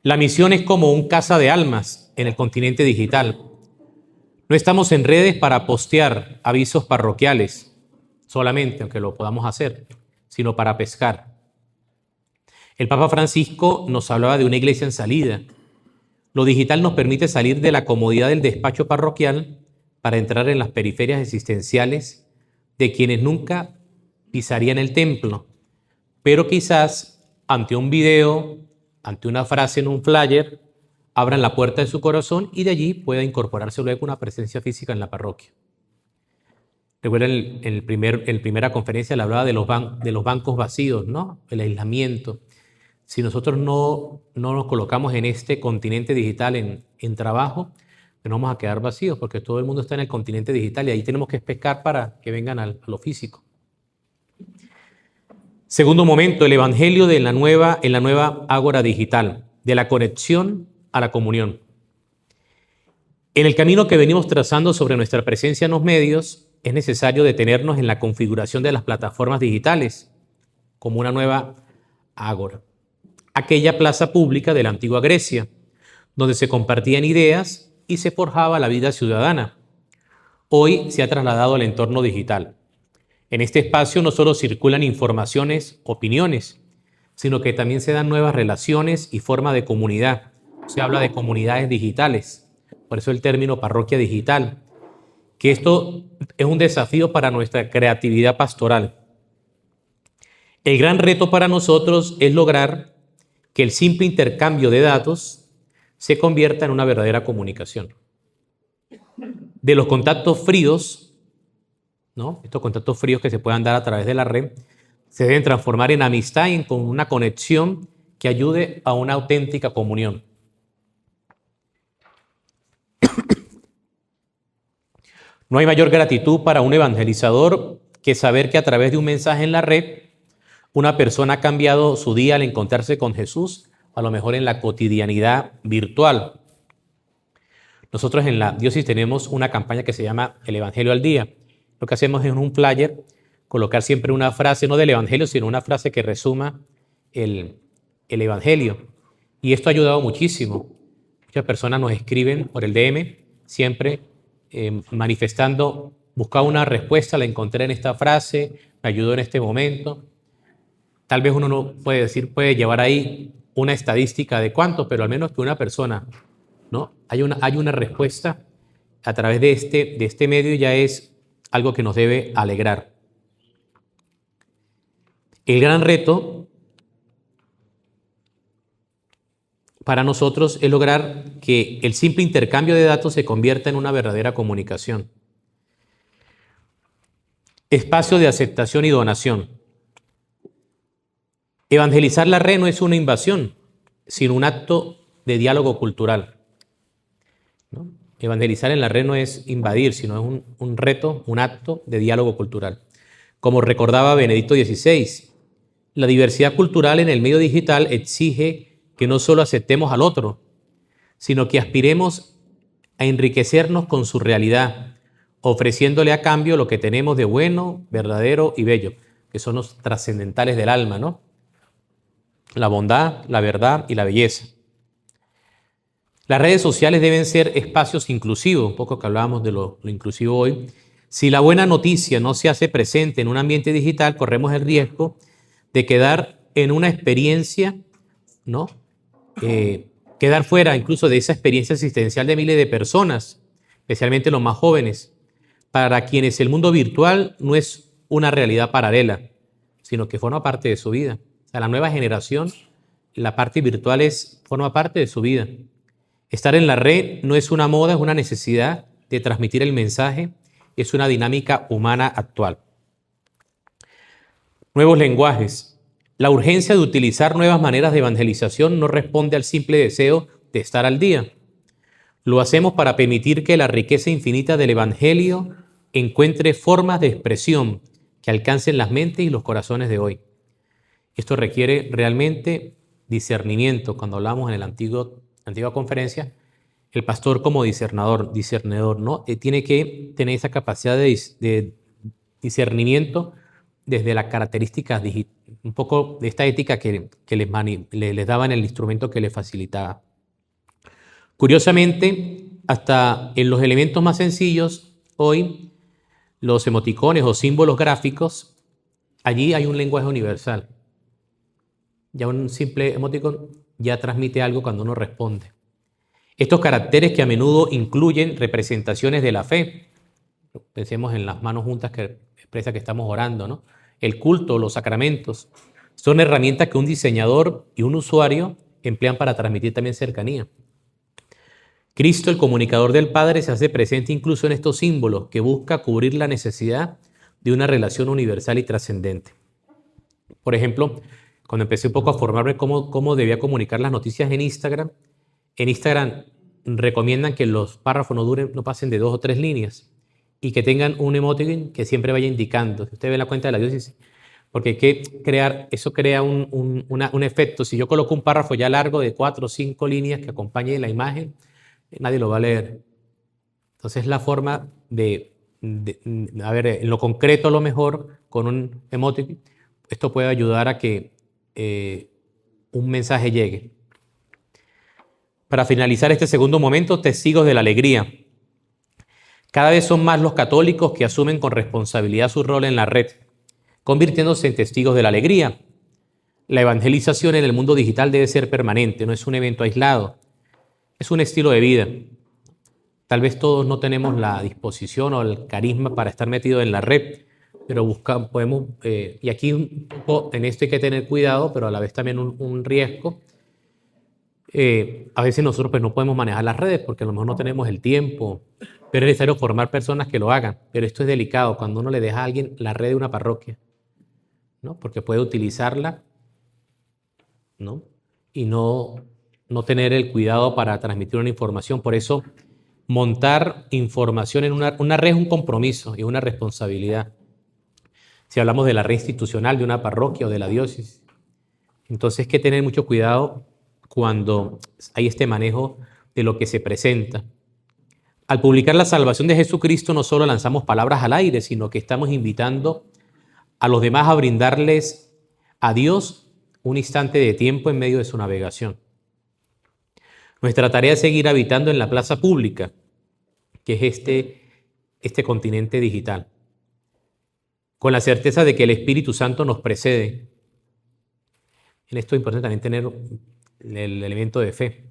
La misión es como un casa de almas en el continente digital. No estamos en redes para postear avisos parroquiales solamente, aunque lo podamos hacer, sino para pescar. El Papa Francisco nos hablaba de una iglesia en salida. Lo digital nos permite salir de la comodidad del despacho parroquial para entrar en las periferias existenciales de quienes nunca pisarían el templo, pero quizás ante un video, ante una frase en un flyer, abran la puerta de su corazón y de allí pueda incorporarse luego una presencia física en la parroquia. Recuerda, en primera conferencia le hablaba de los bancos vacíos, ¿no? El aislamiento. Si nosotros no nos colocamos en este continente digital en trabajo, nos vamos a quedar vacíos porque todo el mundo está en el continente digital y ahí tenemos que pescar para que vengan a lo físico. Segundo momento, el evangelio en la nueva ágora digital, de la conexión a la comunión. En el camino que venimos trazando sobre nuestra presencia en los medios, es necesario detenernos en la configuración de las plataformas digitales como una nueva ágora. Aquella plaza pública de la antigua Grecia, donde se compartían ideas y se forjaba la vida ciudadana. Hoy se ha trasladado al entorno digital. En este espacio no solo circulan informaciones, opiniones, sino que también se dan nuevas relaciones y forma de comunidad. Se habla de comunidades digitales, por eso el término parroquia digital, que esto es un desafío para nuestra creatividad pastoral. El gran reto para nosotros es lograr que el simple intercambio de datos se convierta en una verdadera comunicación. De los contactos fríos, ¿no? Estos contactos fríos que se puedan dar a través de la red, se deben transformar en amistad y en una conexión que ayude a una auténtica comunión. No hay mayor gratitud para un evangelizador que saber que a través de un mensaje en la red, una persona ha cambiado su día al encontrarse con Jesús, a lo mejor en la cotidianidad virtual. Nosotros en la diócesis tenemos una campaña que se llama El Evangelio al Día. Lo que hacemos es en un flyer colocar siempre una frase, no del Evangelio, sino una frase que resuma el Evangelio. Y esto ha ayudado muchísimo. Muchas personas nos escriben por el DM, siempre manifestando, buscaba una respuesta, la encontré en esta frase, me ayudó en este momento. Tal vez uno no puede decir, puede llevar ahí una estadística de cuánto, pero al menos que una persona, ¿no? Hay una respuesta a través de este medio, ya es algo que nos debe alegrar. El gran reto para nosotros es lograr que el simple intercambio de datos se convierta en una verdadera comunicación. Espacio de aceptación y donación. Evangelizar la red no es una invasión, sino un acto de diálogo cultural, ¿no? Evangelizar en la red no es invadir, sino es un reto, un acto de diálogo cultural. Como recordaba Benedicto XVI, la diversidad cultural en el medio digital exige que no solo aceptemos al otro, sino que aspiremos a enriquecernos con su realidad, ofreciéndole a cambio lo que tenemos de bueno, verdadero y bello, que son los trascendentales del alma, ¿no? La bondad, la verdad y la belleza. Las redes sociales deben ser espacios inclusivos, un poco que hablábamos de lo inclusivo hoy. Si la buena noticia no se hace presente en un ambiente digital, corremos el riesgo de quedar en una experiencia, ¿no? Quedar fuera incluso de esa experiencia existencial de miles de personas, especialmente los más jóvenes, para quienes el mundo virtual no es una realidad paralela, sino que forma parte de su vida. A la nueva generación, la parte virtual forma parte de su vida. Estar en la red no es una moda, es una necesidad de transmitir el mensaje, es una dinámica humana actual. Nuevos lenguajes. La urgencia de utilizar nuevas maneras de evangelización no responde al simple deseo de estar al día. Lo hacemos para permitir que la riqueza infinita del Evangelio encuentre formas de expresión que alcancen las mentes y los corazones de hoy. Esto requiere realmente discernimiento. Cuando hablamos en la antigua conferencia, el pastor como discernidor, ¿no? Tiene que tener esa capacidad de discernimiento desde las características un poco de esta ética que les daba en el instrumento que les facilitaba. Curiosamente, hasta en los elementos más sencillos, hoy, los emoticones o símbolos gráficos, allí hay un lenguaje universal. Ya un simple emoticon ya transmite algo cuando uno responde. Estos caracteres que a menudo incluyen representaciones de la fe. Pensemos en las manos juntas que expresa que estamos orando, ¿no? El culto, los sacramentos, son herramientas que un diseñador y un usuario emplean para transmitir también cercanía. Cristo, el comunicador del Padre, se hace presente incluso en estos símbolos que busca cubrir la necesidad de una relación universal y trascendente. Por ejemplo, cuando empecé un poco a formarme cómo debía comunicar las noticias en Instagram recomiendan que los párrafos no pasen de 2 o 3 líneas y que tengan un emoticon que siempre vaya indicando. Si usted ve la cuenta de la diócesis, porque hay que eso crea un efecto. Si yo coloco un párrafo ya largo de 4 o 5 líneas que acompañe la imagen, nadie lo va a leer. Entonces la forma a ver, en lo concreto a lo mejor, con un emoticon, esto puede ayudar a que un mensaje llegue. Para finalizar este segundo momento, testigos de la alegría. Cada vez son más los católicos que asumen con responsabilidad su rol en la red, convirtiéndose en testigos de la alegría. La evangelización en el mundo digital debe ser permanente, no es un evento aislado, es un estilo de vida. Tal vez todos no tenemos la disposición o el carisma para estar metidos en la red, pero podemos, y aquí un poco en esto hay que tener cuidado, pero a la vez también un riesgo. A veces nosotros pues no podemos manejar las redes porque a lo mejor no tenemos el tiempo, pero es necesario formar personas que lo hagan. Pero esto es delicado cuando uno le deja a alguien la red de una parroquia, ¿no? Porque puede utilizarla, ¿no? Y no tener el cuidado para transmitir una información. Por eso montar información en una red es un compromiso y una responsabilidad. Si hablamos de la red institucional de una parroquia o de la diócesis, entonces hay que tener mucho cuidado cuando hay este manejo de lo que se presenta. Al publicar la salvación de Jesucristo no solo lanzamos palabras al aire, sino que estamos invitando a los demás a brindarles a Dios un instante de tiempo en medio de su navegación. Nuestra tarea es seguir habitando en la plaza pública, que es este continente digital, con la certeza de que el Espíritu Santo nos precede. En esto es importante también tener el elemento de fe.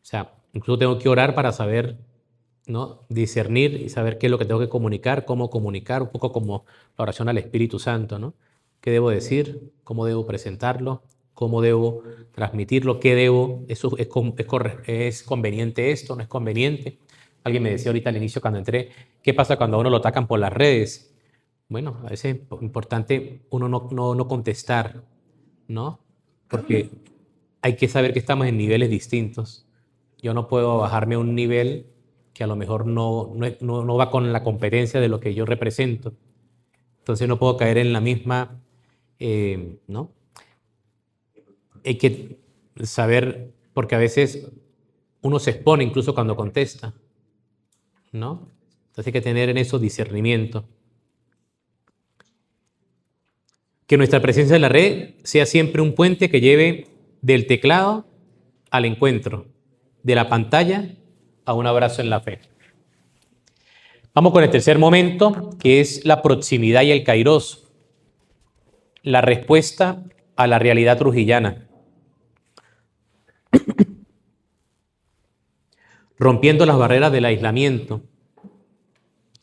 O sea, incluso tengo que orar para saber, ¿no? Discernir y saber qué es lo que tengo que comunicar, cómo comunicar, un poco como la oración al Espíritu Santo, ¿no? ¿Qué debo decir? ¿Cómo debo presentarlo? ¿Cómo debo transmitirlo? ¿Qué debo? ¿Eso es conveniente esto? ¿No es conveniente? Alguien me decía ahorita al inicio cuando entré, ¿qué pasa cuando a uno lo atacan por las redes? Bueno, a veces es importante uno no contestar, ¿no? Porque hay que saber que estamos en niveles distintos. Yo no puedo bajarme a un nivel que a lo mejor no va con la competencia de lo que yo represento. Entonces no puedo caer en la misma, ¿no? Hay que saber, porque a veces uno se expone incluso cuando contesta, ¿no? Entonces hay que tener en eso discernimiento. Que nuestra presencia en la red sea siempre un puente que lleve del teclado al encuentro, de la pantalla a un abrazo en la fe. Vamos con el tercer momento, que es la proximidad y el kairos, la respuesta a la realidad trujillana. Rompiendo las barreras del aislamiento.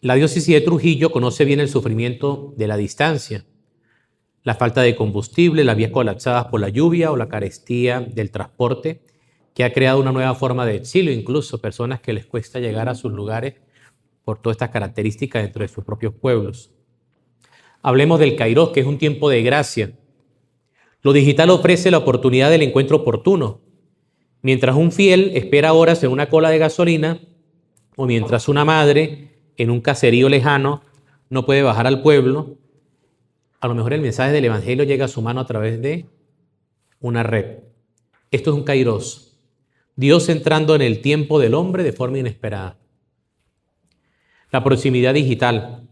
La diócesis de Trujillo conoce bien el sufrimiento de la distancia, la falta de combustible, las vías colapsadas por la lluvia o la carestía del transporte, que ha creado una nueva forma de exilio, incluso personas que les cuesta llegar a sus lugares por todas estas características dentro de sus propios pueblos. Hablemos del kairos, que es un tiempo de gracia. Lo digital ofrece la oportunidad del encuentro oportuno. Mientras un fiel espera horas en una cola de gasolina, o mientras una madre en un caserío lejano no puede bajar al pueblo, a lo mejor el mensaje del Evangelio llega a su mano a través de una red. Esto es un kairos. Dios entrando en el tiempo del hombre de forma inesperada. La proximidad digital.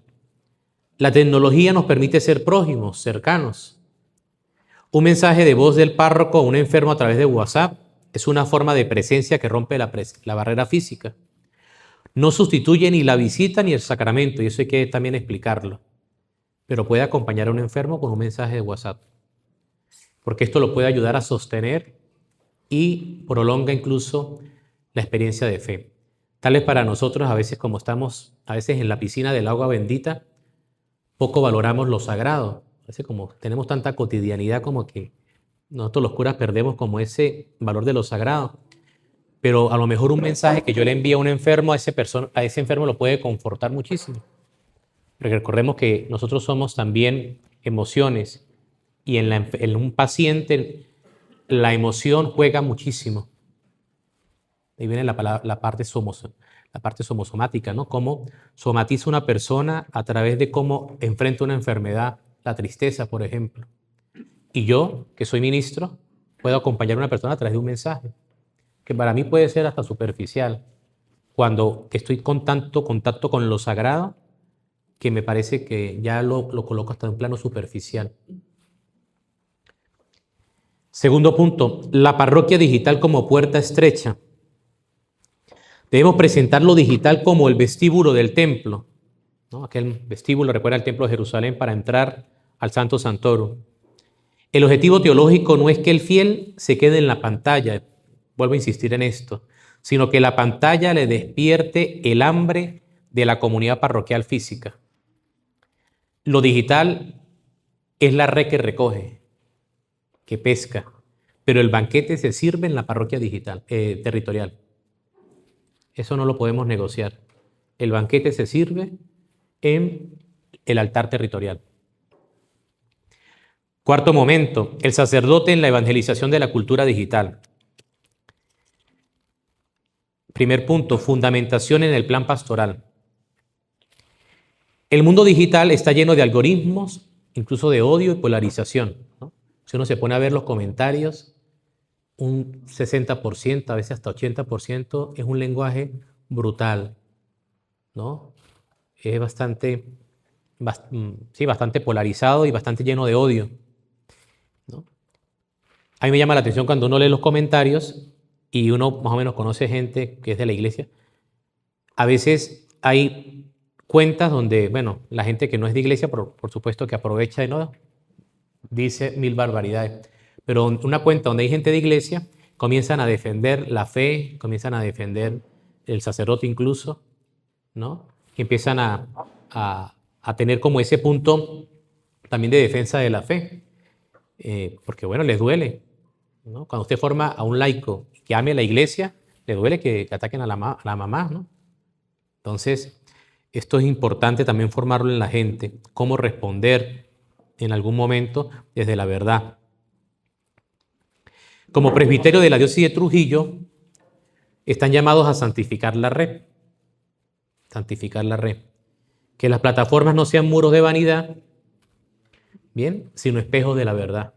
La tecnología nos permite ser prójimos, cercanos. Un mensaje de voz del párroco a un enfermo a través de WhatsApp es una forma de presencia que rompe la barrera física. No sustituye ni la visita ni el sacramento, y eso hay que también explicarlo. Pero puede acompañar a un enfermo con un mensaje de WhatsApp, porque esto lo puede ayudar a sostener y prolonga incluso la experiencia de fe. Tal vez para nosotros, a veces como estamos a veces en la piscina del agua bendita, poco valoramos lo sagrado. A veces como tenemos tanta cotidianidad como que nosotros los curas perdemos como ese valor de lo sagrado. Pero a lo mejor un mensaje que yo le envíe a un enfermo, a ese enfermo lo puede confortar muchísimo. Porque recordemos que nosotros somos también emociones y en un paciente la emoción juega muchísimo. Ahí viene la parte somosomática, ¿no? Cómo somatiza una persona a través de cómo enfrenta una enfermedad, la tristeza, por ejemplo. Y yo, que soy ministro, puedo acompañar a una persona a través de un mensaje, que para mí puede ser hasta superficial, cuando estoy con tanto contacto con lo sagrado, que me parece que ya lo coloco hasta en un plano superficial. Segundo punto, la parroquia digital como puerta estrecha. Debemos presentar lo digital como el vestíbulo del templo, ¿no? Aquel vestíbulo recuerda el templo de Jerusalén para entrar al Santo Santorum. El objetivo teológico no es que el fiel se quede en la pantalla, vuelvo a insistir en esto, sino que la pantalla le despierte el hambre de la comunidad parroquial física. Lo digital es la red que recoge, que pesca, pero el banquete se sirve en la parroquia digital, territorial. Eso no lo podemos negociar. El banquete se sirve en el altar territorial. Cuarto momento, el sacerdote en la evangelización de la cultura digital. Primer punto, fundamentación en el plan pastoral. El mundo digital está lleno de algoritmos, incluso de odio y polarización, ¿no? Si uno se pone a ver los comentarios, un 60%, a veces hasta 80%, es un lenguaje brutal, ¿no? Es bastante polarizado y bastante lleno de odio, ¿no? A mí me llama la atención cuando uno lee los comentarios y uno más o menos conoce gente que es de la iglesia. A veces hay cuentas donde, bueno, la gente que no es de iglesia, por supuesto que aprovecha y no dice mil barbaridades. Pero una cuenta donde hay gente de iglesia, comienzan a defender la fe, comienzan a defender el sacerdote incluso, ¿no? Que empiezan a tener como ese punto también de defensa de la fe. Porque, bueno, les duele, ¿no? Cuando usted forma a un laico que ame a la iglesia, le duele que ataquen a la mamá, ¿no? Entonces, esto es importante también formarlo en la gente, cómo responder en algún momento desde la verdad. Como presbiterio de la diócesis de Trujillo, están llamados a santificar la red. Santificar la red. Que las plataformas no sean muros de vanidad, bien, sino espejos de la verdad.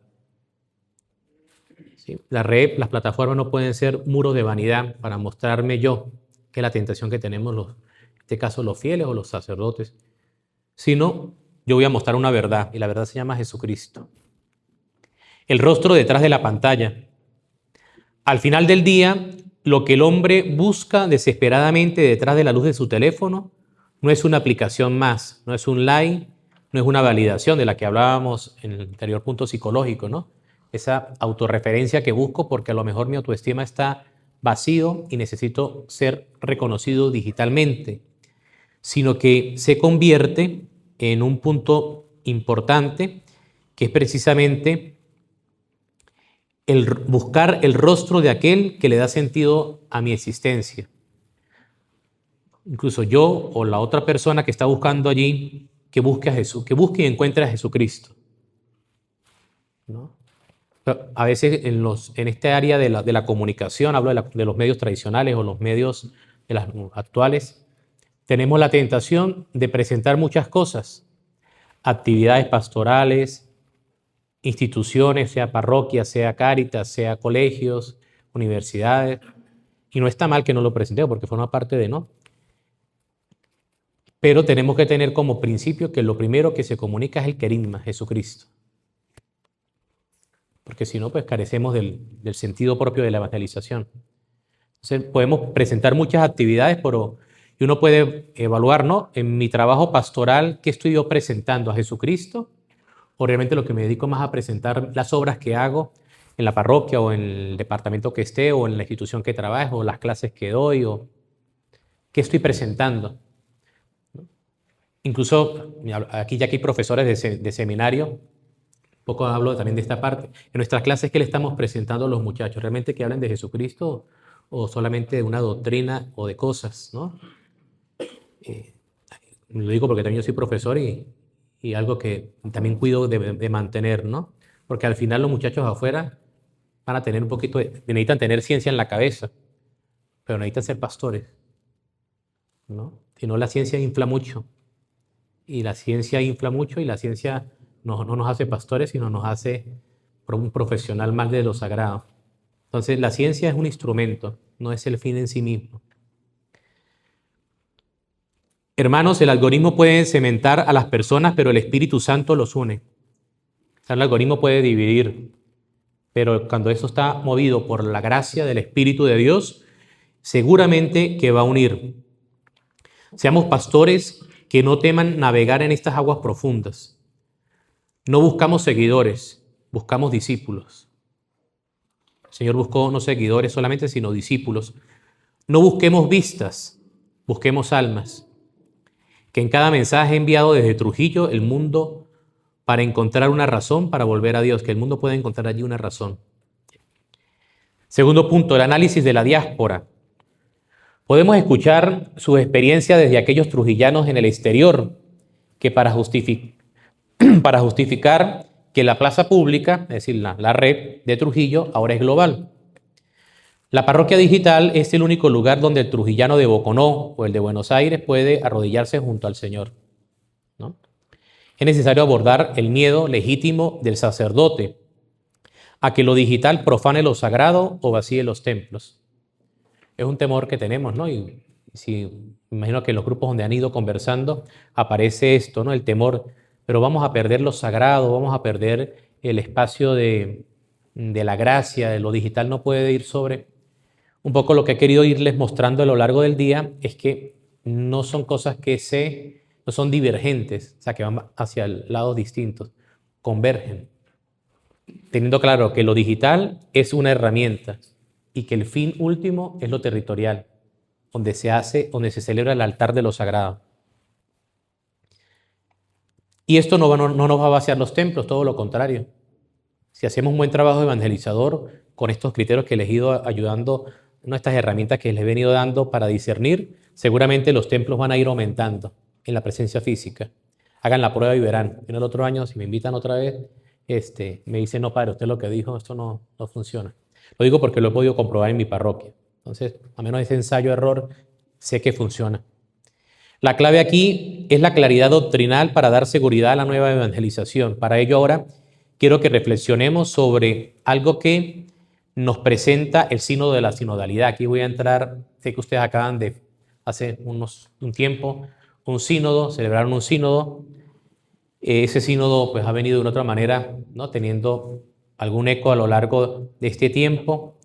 ¿Sí? La red, las plataformas no pueden ser muros de vanidad para mostrarme yo, que es la tentación que tenemos en este caso los fieles o los sacerdotes, sino yo voy a mostrar una verdad, y la verdad se llama Jesucristo. El rostro detrás de la pantalla. Al final del día, lo que el hombre busca desesperadamente detrás de la luz de su teléfono no es una aplicación más, no es un like, no es una validación de la que hablábamos en el anterior punto psicológico, ¿no? Esa autorreferencia que busco porque a lo mejor mi autoestima está vacío y necesito ser reconocido digitalmente, sino que se convierte en un punto importante que es precisamente el buscar el rostro de aquel que le da sentido a mi existencia. Incluso yo o la otra persona que está buscando allí, que busque a Jesús, que busque y encuentre a Jesucristo, ¿no? A veces en este área de la comunicación, hablo de los medios tradicionales o los medios de las actuales, tenemos la tentación de presentar muchas cosas, actividades pastorales, instituciones, sea parroquias, sea Cáritas, sea colegios, universidades, y no está mal que no lo presentemos porque forma parte de, ¿no? Pero tenemos que tener como principio que lo primero que se comunica es el querigma, Jesucristo. porque si no, pues carecemos del sentido propio de la evangelización. Entonces, podemos presentar muchas actividades, pero y uno puede evaluar, ¿no? En mi trabajo pastoral, ¿qué estoy yo presentando? ¿A Jesucristo? ¿O realmente lo que me dedico más a presentar las obras que hago en la parroquia o en el departamento que esté o en la institución que trabajo o las clases que doy o qué estoy presentando? Incluso aquí ya que hay profesores de seminario, un poco hablo también de esta parte. En nuestras clases, ¿qué le estamos presentando a los muchachos? ¿Realmente que hablen de Jesucristo o solamente de una doctrina o de cosas, ¿no? Lo digo porque también yo soy profesor y algo que también cuido de mantener, ¿no? Porque al final los muchachos afuera van a tener un poquito necesitan tener ciencia en la cabeza, pero necesitan ser pastores, ¿no? Si no, la ciencia infla mucho. Y la ciencia infla mucho y la ciencia no nos hace pastores, sino nos hace un profesional más de lo sagrado. Entonces, la ciencia es un instrumento, no es el fin en sí mismo. Hermanos, el algoritmo puede cementar a las personas, pero el Espíritu Santo los une. O sea, el algoritmo puede dividir, pero cuando eso está movido por la gracia del Espíritu de Dios, seguramente que va a unir. Seamos pastores que no teman navegar en estas aguas profundas. No buscamos seguidores, buscamos discípulos. El Señor buscó no seguidores solamente, sino discípulos. No busquemos vistas, busquemos almas. Que en cada mensaje enviado desde Trujillo, el mundo, para encontrar una razón para volver a Dios, que el mundo pueda encontrar allí una razón. Segundo punto, el análisis de la diáspora. Podemos escuchar su experiencia desde aquellos trujillanos en el exterior, que para justificar que la plaza pública, es decir, la red de Trujillo, ahora es global. La parroquia digital es el único lugar donde el trujillano de Boconó o el de Buenos Aires puede arrodillarse junto al Señor, ¿no? Es necesario abordar el miedo legítimo del sacerdote a que lo digital profane lo sagrado o vacíe los templos. Es un temor que tenemos, ¿no? Y me imagino que en los grupos donde han ido conversando aparece esto, ¿no? El temor, pero vamos a perder lo sagrado, vamos a perder el espacio de la gracia, de lo digital no puede ir sobre. Un poco lo que he querido irles mostrando a lo largo del día es que no son cosas que no son divergentes, o sea, que van hacia lados distintos, convergen. Teniendo claro que lo digital es una herramienta y que el fin último es lo territorial, donde se celebra el altar de lo sagrado. Y esto no nos va a vaciar los templos, todo lo contrario. Si hacemos un buen trabajo evangelizador con estos criterios que les he ido ayudando, estas herramientas que les he venido dando para discernir, seguramente los templos van a ir aumentando en la presencia física. Hagan la prueba y verán. En el otro año, si me invitan otra vez, me dicen, no, padre, usted lo que dijo, esto no funciona. Lo digo porque lo he podido comprobar en mi parroquia. Entonces, a menos ese ensayo-error, sé que funciona. La clave aquí es la claridad doctrinal para dar seguridad a la nueva evangelización. Para ello ahora quiero que reflexionemos sobre algo que nos presenta el sínodo de la sinodalidad. Aquí voy a entrar, sé que ustedes acaban de, hace un tiempo, celebraron un sínodo. Ese sínodo pues ha venido de una otra manera, ¿no? Teniendo algún eco a lo largo de este tiempo.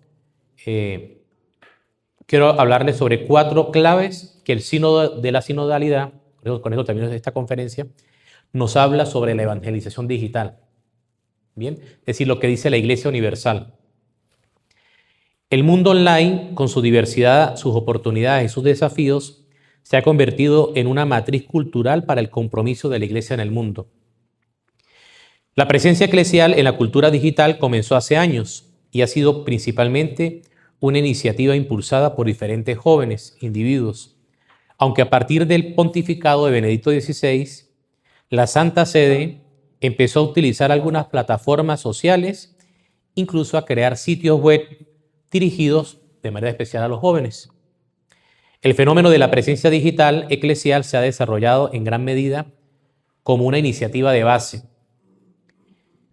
Quiero hablarles sobre 4 claves que el sínodo de la sinodalidad, con eso termino esta conferencia, nos habla sobre la evangelización digital. Bien, es decir, lo que dice la Iglesia Universal. El mundo online, con su diversidad, sus oportunidades y sus desafíos, se ha convertido en una matriz cultural para el compromiso de la Iglesia en el mundo. La presencia eclesial en la cultura digital comenzó hace años y ha sido principalmente una iniciativa impulsada por diferentes jóvenes, individuos, aunque a partir del pontificado de Benedicto XVI, la Santa Sede empezó a utilizar algunas plataformas sociales, incluso a crear sitios web dirigidos de manera especial a los jóvenes. El fenómeno de la presencia digital eclesial se ha desarrollado en gran medida como una iniciativa de base,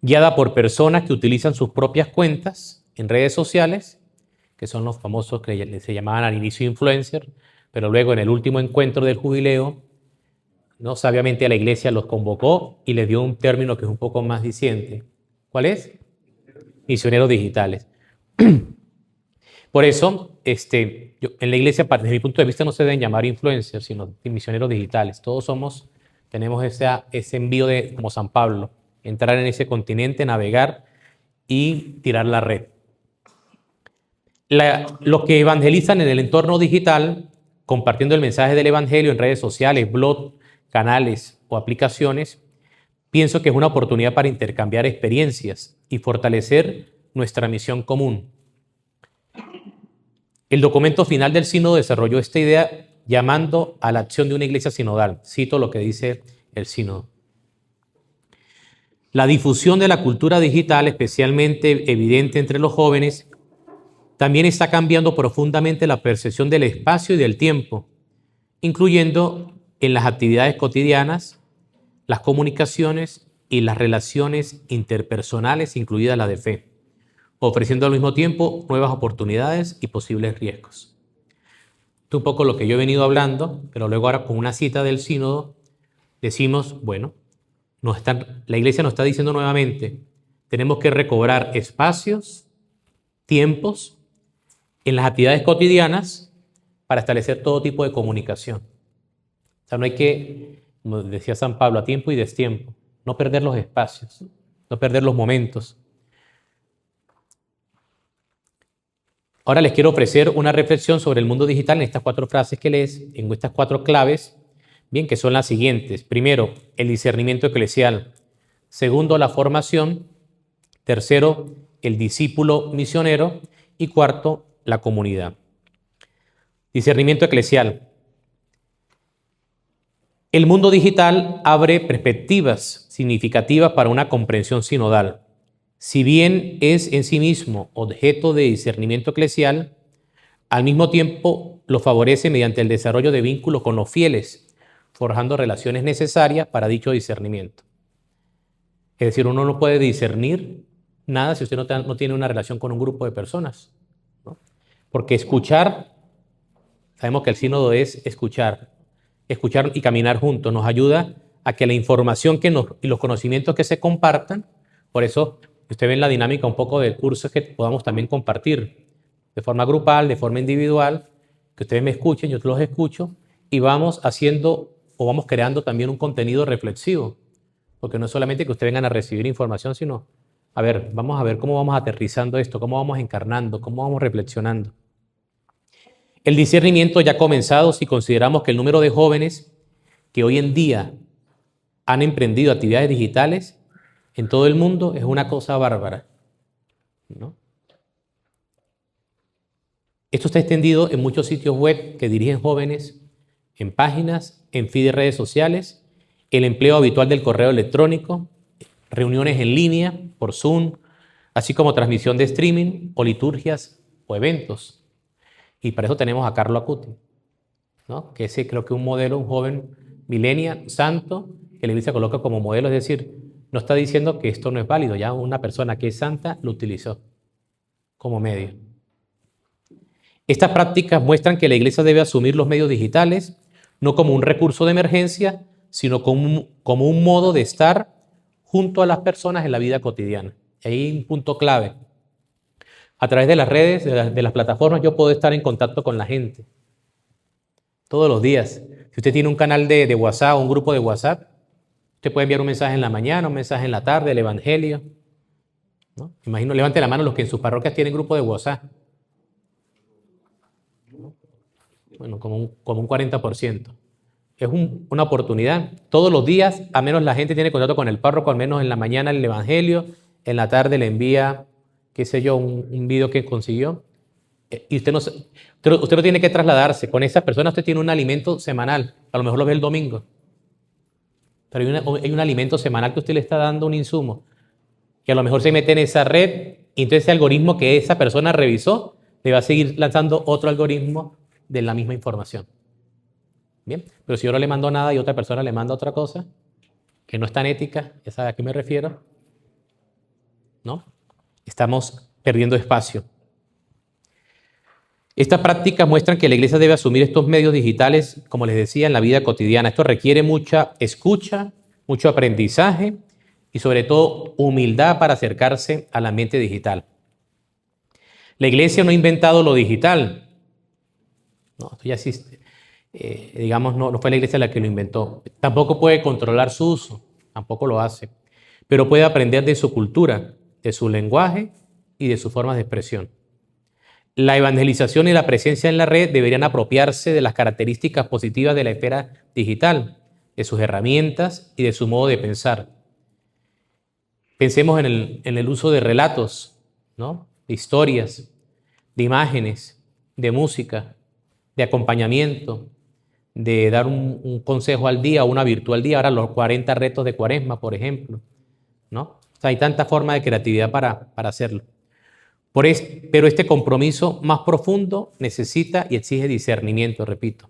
guiada por personas que utilizan sus propias cuentas en redes sociales, que son los famosos que se llamaban al inicio influencers, pero luego en el último encuentro del jubileo, ¿no? Sabiamente la Iglesia los convocó y les dio un término que es un poco más diciente. ¿Cuál es? misioneros digitales. Por eso, en la iglesia, desde mi punto de vista, no se deben llamar influencers, sino misioneros digitales. Todos tenemos ese envío como San Pablo, entrar en ese continente, navegar y tirar la red. Los que evangelizan en el entorno digital, compartiendo el mensaje del evangelio en redes sociales, blogs, canales o aplicaciones, pienso que es una oportunidad para intercambiar experiencias y fortalecer nuestra misión común. El documento final del sínodo desarrolló esta idea llamando a la acción de una iglesia sinodal. Cito lo que dice el sínodo. La difusión de la cultura digital, especialmente evidente entre los jóvenes, también está cambiando profundamente la percepción del espacio y del tiempo, incluyendo en las actividades cotidianas, las comunicaciones y las relaciones interpersonales, incluida la de fe, ofreciendo al mismo tiempo nuevas oportunidades y posibles riesgos. Esto es un poco lo que yo he venido hablando, pero luego ahora con una cita del sínodo decimos, bueno, la iglesia nos está diciendo nuevamente, tenemos que recobrar espacios, tiempos, en las actividades cotidianas para establecer todo tipo de comunicación. O sea, no hay que, como decía San Pablo, a tiempo y destiempo, no perder los espacios, no perder los momentos. Ahora les quiero ofrecer una reflexión sobre el mundo digital en estas 4 frases que lees, en estas 4 claves, bien, que son las siguientes. Primero, el discernimiento eclesial. Segundo, la formación. Tercero, el discípulo misionero. Y cuarto, la comunidad. Discernimiento eclesial. El mundo digital abre perspectivas significativas para una comprensión sinodal. Si bien es en sí mismo objeto de discernimiento eclesial, al mismo tiempo lo favorece mediante el desarrollo de vínculos con los fieles, forjando relaciones necesarias para dicho discernimiento. Es decir, uno no puede discernir nada si usted no tiene una relación con un grupo de personas, ¿no? Porque escuchar, sabemos que el sínodo es escuchar y caminar juntos, nos ayuda a que la información y los conocimientos que se compartan, por eso usted ve en la dinámica un poco del curso, es que podamos también compartir de forma grupal, de forma individual, que ustedes me escuchen, yo los escucho, y vamos haciendo o vamos creando también un contenido reflexivo, porque no es solamente que ustedes vengan a recibir información, sino, vamos a ver cómo vamos aterrizando esto, cómo vamos encarnando, cómo vamos reflexionando. El discernimiento ya ha comenzado si consideramos que el número de jóvenes que hoy en día han emprendido actividades digitales en todo el mundo es una cosa bárbara, ¿no? Esto está extendido en muchos sitios web que dirigen jóvenes, en páginas, en feed de redes sociales, el empleo habitual del correo electrónico, reuniones en línea por Zoom, así como transmisión de streaming o liturgias o eventos. Y para eso tenemos a Carlo Acuti, ¿no? Que ese creo que un modelo, un joven millennial, santo, que la iglesia coloca como modelo, es decir, no está diciendo que esto no es válido, ya una persona que es santa lo utilizó como medio. Estas prácticas muestran que la iglesia debe asumir los medios digitales no como un recurso de emergencia, sino como un modo de estar junto a las personas en la vida cotidiana. Y ahí hay un punto clave. A través de las redes, de las plataformas, yo puedo estar en contacto con la gente todos los días. Si usted tiene un canal de WhatsApp o un grupo de WhatsApp, usted puede enviar un mensaje en la mañana, un mensaje en la tarde, el evangelio, ¿no? Imagino, levante la mano los que en sus parroquias tienen grupo de WhatsApp. Bueno, como un 40%. Es una oportunidad. Todos los días, a menos la gente tiene contacto con el párroco, al menos en la mañana el evangelio, en la tarde le envía, qué sé yo, un video que consiguió. Y usted no tiene que trasladarse. Con esas personas usted tiene un alimento semanal. A lo mejor lo ve el domingo. Pero hay un alimento semanal que usted le está dando, un insumo, que a lo mejor se mete en esa red y entonces ese algoritmo que esa persona revisó le va a seguir lanzando otro algoritmo de la misma información. Bien, pero si yo no le mando nada y otra persona le manda otra cosa que no es tan ética, ¿ya sabe a qué me refiero? ¿No? Estamos perdiendo espacio. Estas prácticas muestran que la iglesia debe asumir estos medios digitales, como les decía, en la vida cotidiana. Esto requiere mucha escucha, mucho aprendizaje y sobre todo humildad para acercarse al ambiente digital. La iglesia no ha inventado lo digital. No, esto ya existe. Digamos, no fue la iglesia la que lo inventó. Tampoco puede controlar su uso, tampoco lo hace. Pero puede aprender de su cultura, de su lenguaje y de sus formas de expresión. La evangelización y la presencia en la red deberían apropiarse de las características positivas de la esfera digital, de sus herramientas y de su modo de pensar. Pensemos en el uso de relatos, ¿no? De historias, de imágenes, de música, de acompañamiento, de dar un consejo al día o una virtud al día. Ahora los 40 retos de Cuaresma, por ejemplo, ¿no? O sea, hay tanta forma de creatividad para hacerlo. Pero este compromiso más profundo necesita y exige discernimiento, repito.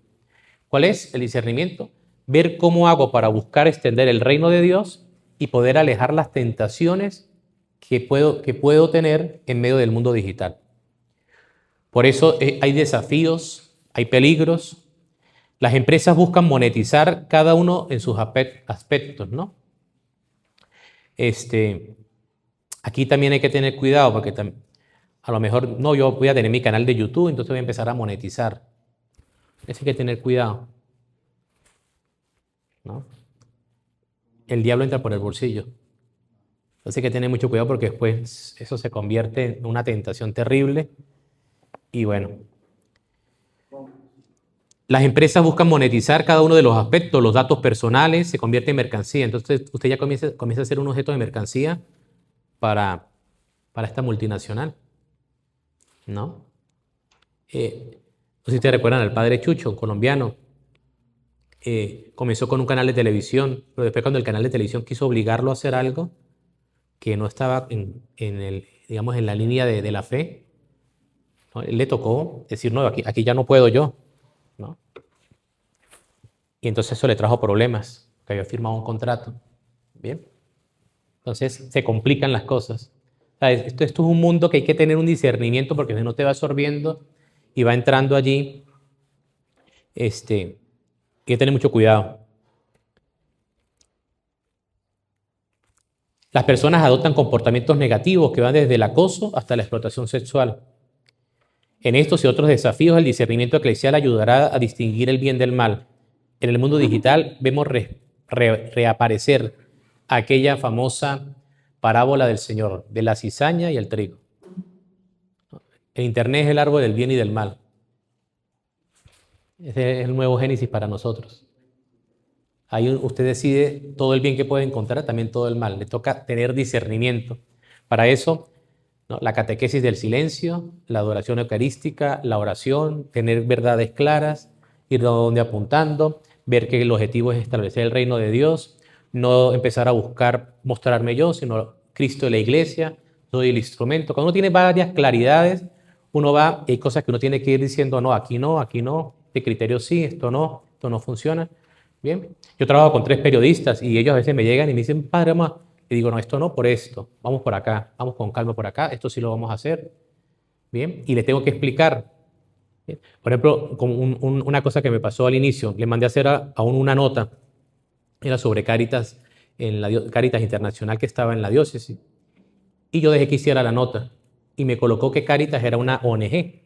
¿Cuál es el discernimiento? Ver cómo hago para buscar extender el reino de Dios y poder alejar las tentaciones que puedo tener en medio del mundo digital. Por eso hay desafíos, hay peligros. Las empresas buscan monetizar cada uno en sus aspectos, ¿no? Aquí también hay que tener cuidado porque a lo mejor, no, yo voy a tener mi canal de YouTube, entonces voy a empezar a monetizar. Eso hay que tener cuidado, ¿no? El diablo entra por el bolsillo. Entonces hay que tener mucho cuidado porque después eso se convierte en una tentación terrible. Y bueno, las empresas buscan monetizar cada uno de los aspectos, los datos personales, se convierte en mercancía. Entonces usted ya comienza a ser un objeto de mercancía para esta multinacional, ¿no? No sé si te recuerdan al padre Chucho, colombiano. Comenzó con un canal de televisión, pero después cuando el canal de televisión quiso obligarlo a hacer algo que no estaba digamos, en la línea de la fe, ¿no? Él le tocó decir, no, aquí ya no puedo yo, ¿no? Y entonces eso le trajo problemas, que había firmado un contrato. Bien. Entonces se complican las cosas. ¿Sabes? Esto es un mundo que hay que tener un discernimiento porque si no te va absorbiendo y va entrando allí. Hay que tener mucho cuidado. Las personas adoptan comportamientos negativos que van desde el acoso hasta la explotación sexual. En estos y otros desafíos, el discernimiento eclesial ayudará a distinguir el bien del mal. En el mundo digital vemos reaparecer aquella famosa parábola del Señor, de la cizaña y el trigo. El Internet es el árbol del bien y del mal. Ese es el nuevo Génesis para nosotros. Ahí usted decide todo el bien que puede encontrar, también todo el mal. Le toca tener discernimiento. Para eso, ¿no? La catequesis del silencio, la adoración eucarística, la oración, tener verdades claras, ir a donde apuntando, ver que el objetivo es establecer el reino de Dios, no empezar a buscar mostrarme yo, sino Cristo y la iglesia, soy el instrumento. Cuando uno tiene varias claridades, uno va, hay cosas que uno tiene que ir diciendo, no, este criterio sí, esto no funciona. Bien, yo trabajo con 3 periodistas y ellos a veces me llegan y me dicen, padre, mamá, y digo, no, esto no, por esto, vamos por acá, vamos con calma por acá, esto sí lo vamos a hacer. Bien, y les tengo que explicar. Bien. Por ejemplo, como una cosa que me pasó al inicio, le mandé a hacer a una nota, era sobre Cáritas, Cáritas Internacional que estaba en la diócesis, y yo dejé que hiciera la nota, y me colocó que Cáritas era una ONG.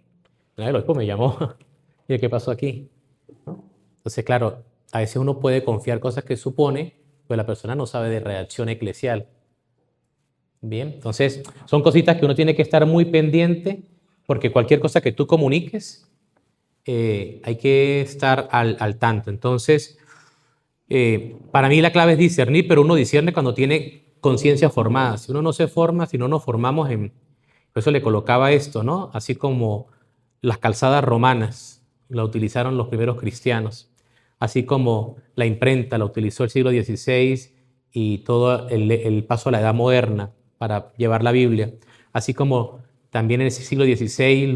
Después me llamó, y ¿qué pasó aquí? ¿No? Entonces, claro, a veces uno puede confiar cosas que supone, pero la persona no sabe de reacción eclesial. Bien, entonces son cositas que uno tiene que estar muy pendiente porque cualquier cosa que tú comuniques hay que estar al tanto. Entonces, para mí la clave es discernir, pero uno discierne cuando tiene conciencia formada. Si uno no se forma, si no nos formamos por eso le colocaba esto, ¿no? Así como las calzadas romanas la utilizaron los primeros cristianos, así como la imprenta la utilizó el siglo XVI y todo el paso a la edad moderna para llevar la Biblia, así como también en ese siglo XVI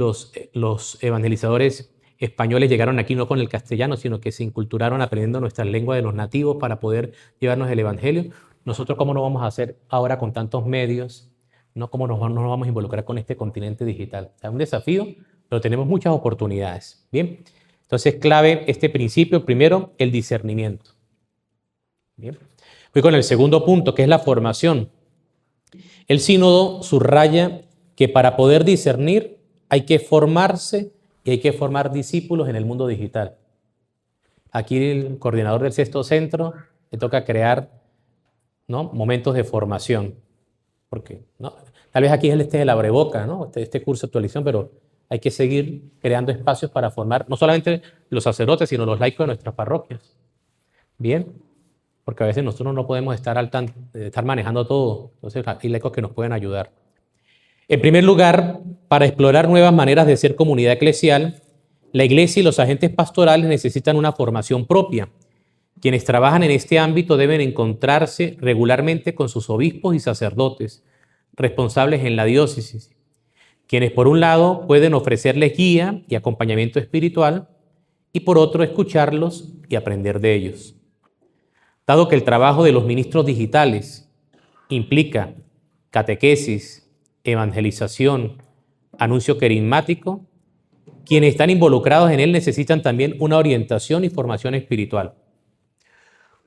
los evangelizadores españoles llegaron aquí no con el castellano, sino que se inculturaron aprendiendo nuestra lengua de los nativos para poder llevarnos el evangelio. Nosotros, ¿cómo lo vamos a hacer ahora con tantos medios? ¿No? ¿Cómo no nos vamos a involucrar con este continente digital? Es un desafío, pero tenemos muchas oportunidades. Bien, entonces clave este principio, primero, el discernimiento. Bien. Voy con el segundo punto, que es la formación. El sínodo subraya que para poder discernir hay que formarse y hay que formar discípulos en el mundo digital. Aquí el coordinador del Sexto Centro le toca crear, ¿no?, momentos de formación. Porque, ¿no?, tal vez aquí es el abreboca, ¿no?, este curso de actualización, pero hay que seguir creando espacios para formar no solamente los sacerdotes, sino los laicos de nuestras parroquias. Bien, porque a veces nosotros no podemos estar manejando todo. Entonces hay laicos que nos pueden ayudar. En primer lugar, para explorar nuevas maneras de ser comunidad eclesial, la Iglesia y los agentes pastorales necesitan una formación propia. Quienes trabajan en este ámbito deben encontrarse regularmente con sus obispos y sacerdotes responsables en la diócesis, quienes por un lado pueden ofrecerles guía y acompañamiento espiritual y por otro escucharlos y aprender de ellos. Dado que el trabajo de los ministros digitales implica catequesis, evangelización, anuncio querigmático, quienes están involucrados en él necesitan también una orientación y formación espiritual.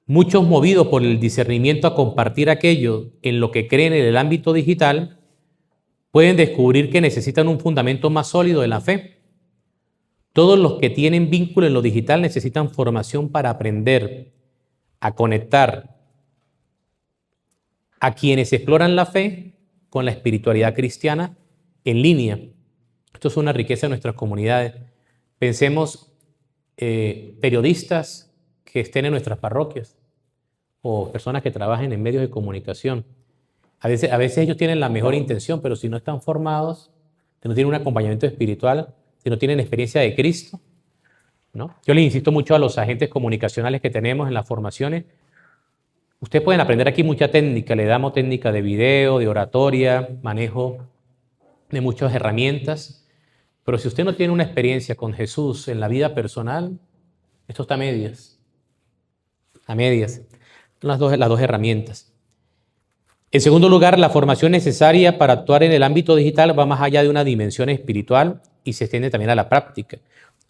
Muchos, movidos por el discernimiento a compartir aquello en lo que creen en el ámbito digital, pueden descubrir que necesitan un fundamento más sólido de la fe. Todos los que tienen vínculo en lo digital necesitan formación para aprender a conectar a quienes exploran la fe con la espiritualidad cristiana en línea. Esto es una riqueza de nuestras comunidades. Pensemos periodistas que estén en nuestras parroquias o personas que trabajen en medios de comunicación. A veces ellos tienen la mejor intención, pero si no están formados, si no tienen un acompañamiento espiritual, si no tienen experiencia de Cristo, ¿no? Yo les insisto mucho a los agentes comunicacionales que tenemos en las formaciones. Ustedes pueden aprender aquí mucha técnica, le damos técnica de video, de oratoria, manejo de muchas herramientas, pero si usted no tiene una experiencia con Jesús en la vida personal, esto está a medias. A medias. Las dos herramientas. En segundo lugar, la formación necesaria para actuar en el ámbito digital va más allá de una dimensión espiritual y se extiende también a la práctica.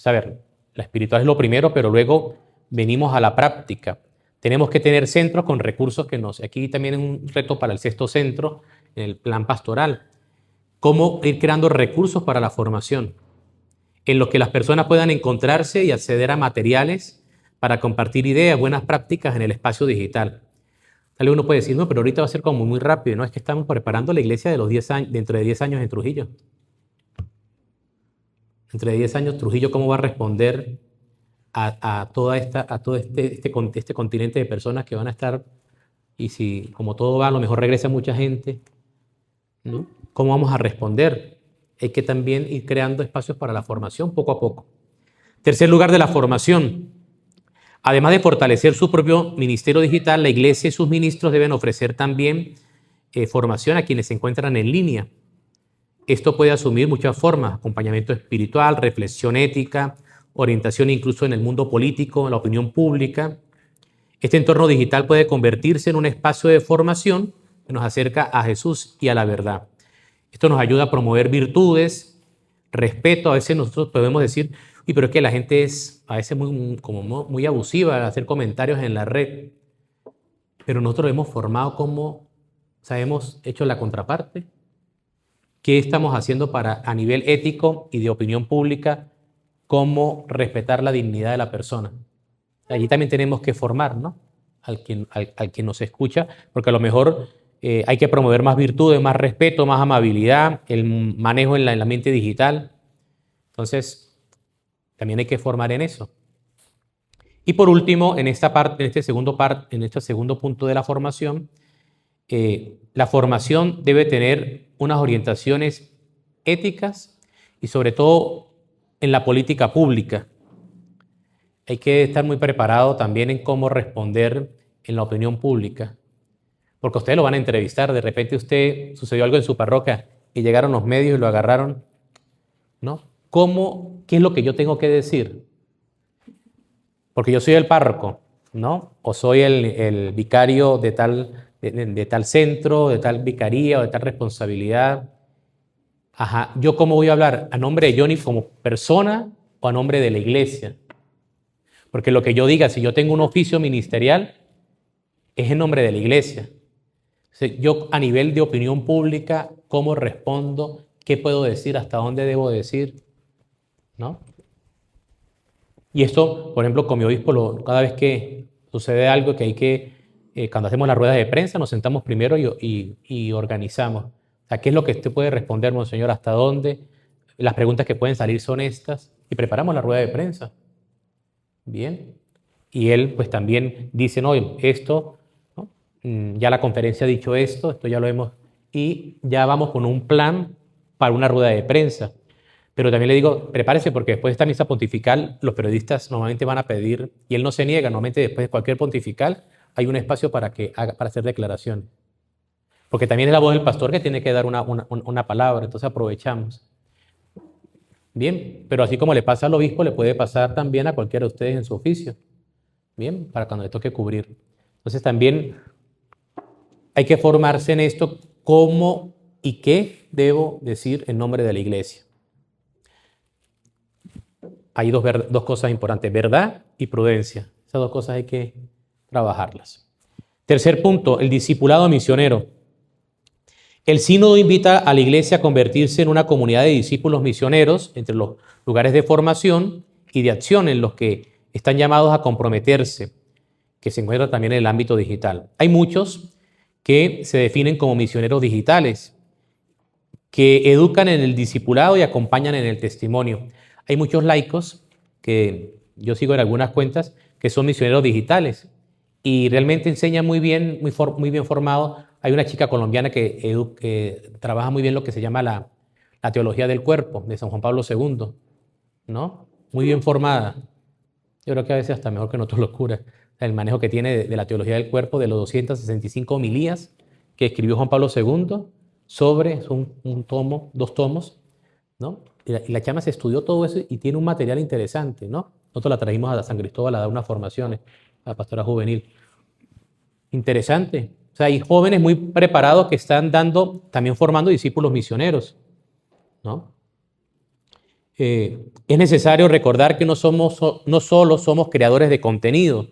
A ver, la espiritual es lo primero, pero luego venimos a la práctica. Tenemos que tener centros con recursos Aquí también es un reto para el Sexto Centro, en el plan pastoral. Cómo ir creando recursos para la formación, en los que las personas puedan encontrarse y acceder a materiales para compartir ideas, buenas prácticas en el espacio digital. Tal vez uno puede decir, no, pero ahorita va a ser como muy rápido. No, es que estamos preparando la iglesia de los 10 años, dentro de 10 años en Trujillo. Dentro de 10 años, Trujillo, ¿cómo va a responder a todo este continente de personas que van a estar? Y si, como todo va, a lo mejor regresa mucha gente, ¿no? ¿Cómo vamos a responder? Hay que también ir creando espacios para la formación poco a poco. Tercer lugar, de la formación. Además de fortalecer su propio ministerio digital, la Iglesia y sus ministros deben ofrecer también formación a quienes se encuentran en línea. Esto puede asumir muchas formas: acompañamiento espiritual, reflexión ética, orientación incluso en el mundo político, en la opinión pública. Este entorno digital puede convertirse en un espacio de formación que nos acerca a Jesús y a la verdad. Esto nos ayuda a promover virtudes, respeto. A veces nosotros podemos decir, pero es que la gente es a veces muy abusiva al hacer comentarios en la red. Pero nosotros hemos formado hemos hecho la contraparte. ¿Qué estamos haciendo para, a nivel ético y de opinión pública, cómo respetar la dignidad de la persona? Allí también tenemos que formar, ¿no?, al quien nos escucha, porque a lo mejor hay que promover más virtudes, más respeto, más amabilidad, el manejo en el ambiente digital. Entonces, también hay que formar en eso. Y por último, en este segundo punto de la formación debe tener unas orientaciones éticas y sobre todo en la política pública. Hay que estar muy preparado también en cómo responder en la opinión pública, porque a ustedes lo van a entrevistar. De repente sucedió algo en su parroquia y llegaron los medios y lo agarraron, ¿no? ¿Qué es lo que yo tengo que decir? Porque yo soy el párroco, ¿no? O soy el vicario de tal centro, de tal vicaría o de tal responsabilidad. Ajá, ¿yo cómo voy a hablar? ¿A nombre de Johnny como persona o a nombre de la iglesia? Porque lo que yo diga, si yo tengo un oficio ministerial, es en nombre de la iglesia. Yo a nivel de opinión pública, ¿cómo respondo? ¿Qué puedo decir? ¿Hasta dónde debo decir? ¿No? Y esto, por ejemplo, con mi obispo, cada vez que sucede algo que hay que, cuando hacemos las ruedas de prensa, nos sentamos primero y organizamos. O sea, ¿qué es lo que usted puede responder, monseñor? ¿Hasta dónde? Las preguntas que pueden salir son estas. Y preparamos la rueda de prensa. Bien. Y él, pues también dice, no, esto, ¿no? Ya la conferencia ha dicho esto ya lo hemos, y ya vamos con un plan para una rueda de prensa. Pero también le digo, prepárese porque después de esta misa pontifical, los periodistas normalmente van a pedir, y él no se niega, normalmente después de cualquier pontifical hay un espacio para hacer declaraciones. Porque también es la voz del pastor que tiene que dar una palabra, entonces aprovechamos. Bien, pero así como le pasa al obispo, le puede pasar también a cualquiera de ustedes en su oficio. Bien, para cuando le toque cubrir. Entonces también hay que formarse en esto, cómo y qué debo decir en nombre de la iglesia. Hay dos cosas importantes, verdad y prudencia. Esas dos cosas hay que trabajarlas. Tercer punto, el discipulado misionero. El sínodo invita a la iglesia a convertirse en una comunidad de discípulos misioneros entre los lugares de formación y de acción en los que están llamados a comprometerse, que se encuentra también en el ámbito digital. Hay muchos que se definen como misioneros digitales, que educan en el discipulado y acompañan en el testimonio. Hay muchos laicos que yo sigo en algunas cuentas que son misioneros digitales y realmente enseñan muy bien, muy bien formados. Hay una chica colombiana que trabaja muy bien lo que se llama la teología del cuerpo de San Juan Pablo II, ¿no? Muy bien formada. Yo creo que a veces hasta mejor que nosotros los curas. El manejo que tiene de la teología del cuerpo, de los 265 homilías que escribió Juan Pablo II sobre dos tomos, ¿no? Y la chama se estudió todo eso y tiene un material interesante, ¿no? Nosotros la trajimos a San Cristóbal a dar unas formaciones, a la pastora juvenil. Interesante. O sea, hay jóvenes muy preparados que están también formando discípulos misioneros, ¿no? Es necesario recordar que no solo somos creadores de contenido,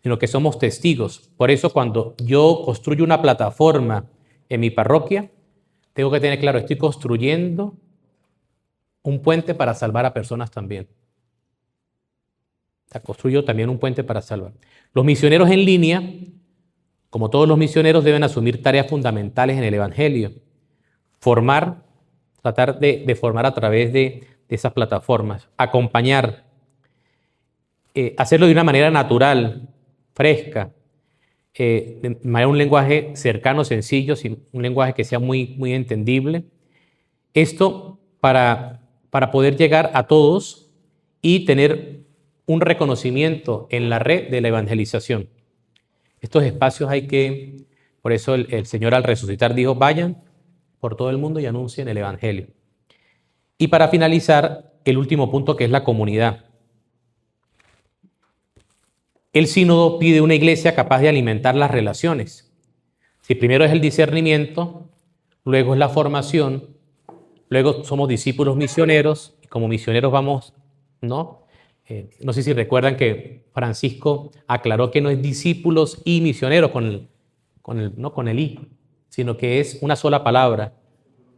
sino que somos testigos. Por eso cuando yo construyo una plataforma en mi parroquia, tengo que tener claro, estoy construyendo un puente para salvar a personas también. O sea, construyo también un puente para salvar. Los misioneros en línea, como todos los misioneros, deben asumir tareas fundamentales en el Evangelio. Tratar de formar a través de esas plataformas, acompañar, hacerlo de una manera natural, fresca, de manera un lenguaje cercano, sencillo, un lenguaje que sea muy, muy entendible. Esto para poder llegar a todos y tener un reconocimiento en la red de la evangelización. Estos espacios por eso el Señor al resucitar dijo, vayan por todo el mundo y anuncien el Evangelio. Y para finalizar, el último punto que es la comunidad. El sínodo pide una iglesia capaz de alimentar las relaciones. Si primero es el discernimiento, luego es la formación, luego somos discípulos misioneros, y como misioneros vamos, ¿no? No sé si recuerdan que Francisco aclaró que no es discípulos y misioneros no con el i, sino que es una sola palabra.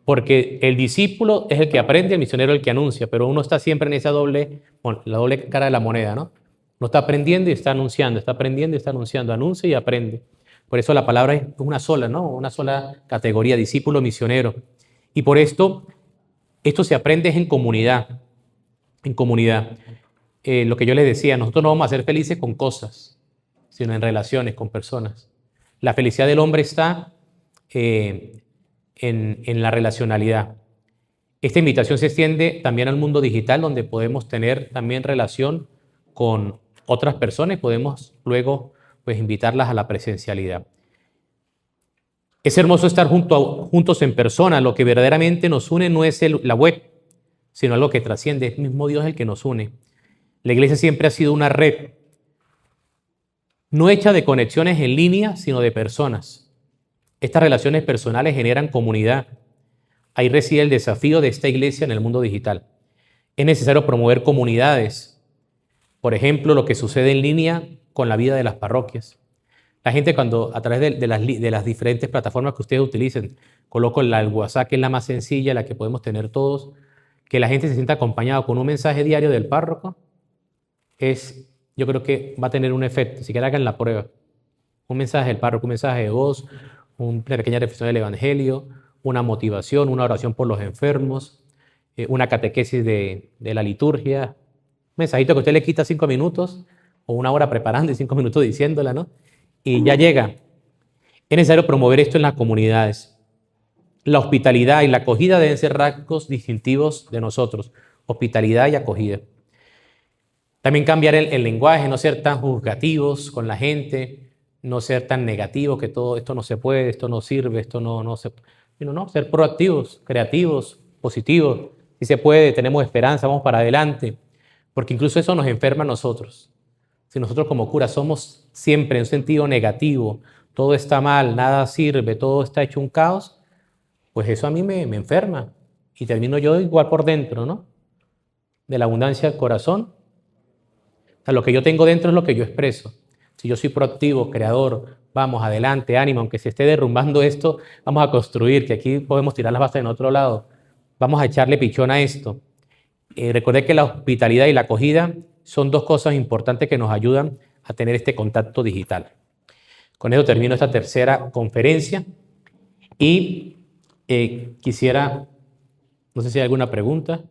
Porque el discípulo es el que aprende, el misionero el que anuncia, pero uno está siempre en esa la doble cara de la moneda, ¿no? Uno está aprendiendo y está anunciando, está aprendiendo y está anunciando, anuncia y aprende. Por eso la palabra es una sola, ¿no? Una sola categoría, discípulo, misionero. Y por esto se aprende en comunidad, en comunidad. Lo que yo les decía, nosotros no vamos a ser felices con cosas, sino en relaciones con personas. La felicidad del hombre está en la relacionalidad. Esta invitación se extiende también al mundo digital, donde podemos tener también relación con otras personas y podemos luego pues, invitarlas a la presencialidad. Es hermoso estar juntos en persona. Lo que verdaderamente nos une no es la web, sino algo que trasciende. Es el mismo Dios el que nos une. La iglesia siempre ha sido una red, no hecha de conexiones en línea, sino de personas. Estas relaciones personales generan comunidad. Ahí reside el desafío de esta iglesia en el mundo digital. Es necesario promover comunidades. Por ejemplo, lo que sucede en línea con la vida de las parroquias. La gente cuando a través de las diferentes plataformas que ustedes utilicen, coloco el WhatsApp, que es la más sencilla, la que podemos tener todos, que la gente se sienta acompañado con un mensaje diario del párroco, yo creo que va a tener un efecto, si quieren hagan la prueba. Un mensaje del párroco, un mensaje de voz, una pequeña reflexión del Evangelio, una motivación, una oración por los enfermos, una catequesis de la liturgia, un mensajito que usted le quita 5 minutos o una hora preparando y 5 minutos diciéndola, ¿no? Y ya llega. Es necesario promover esto en las comunidades. La hospitalidad y la acogida deben ser rasgos distintivos de nosotros. Hospitalidad y acogida. También cambiar el lenguaje, no ser tan juzgativos con la gente, no ser tan negativos que todo esto no se puede, esto no sirve, esto no se... Sino, no, ser proactivos, creativos, positivos. Si se puede, tenemos esperanza, vamos para adelante. Porque incluso eso nos enferma a nosotros. Si nosotros como curas somos siempre en un sentido negativo, todo está mal, nada sirve, todo está hecho un caos, pues eso a mí me enferma. Y termino yo igual por dentro, ¿no? De la abundancia del corazón. O sea, lo que yo tengo dentro es lo que yo expreso. Si yo soy proactivo, creador, vamos, adelante, ánimo, aunque se esté derrumbando esto, vamos a construir, que aquí podemos tirar las bases en otro lado. Vamos a echarle pichón a esto. Recordé que la hospitalidad y la acogida son dos cosas importantes que nos ayudan a tener este contacto digital. Con eso termino esta tercera conferencia y quisiera, no sé si hay alguna pregunta.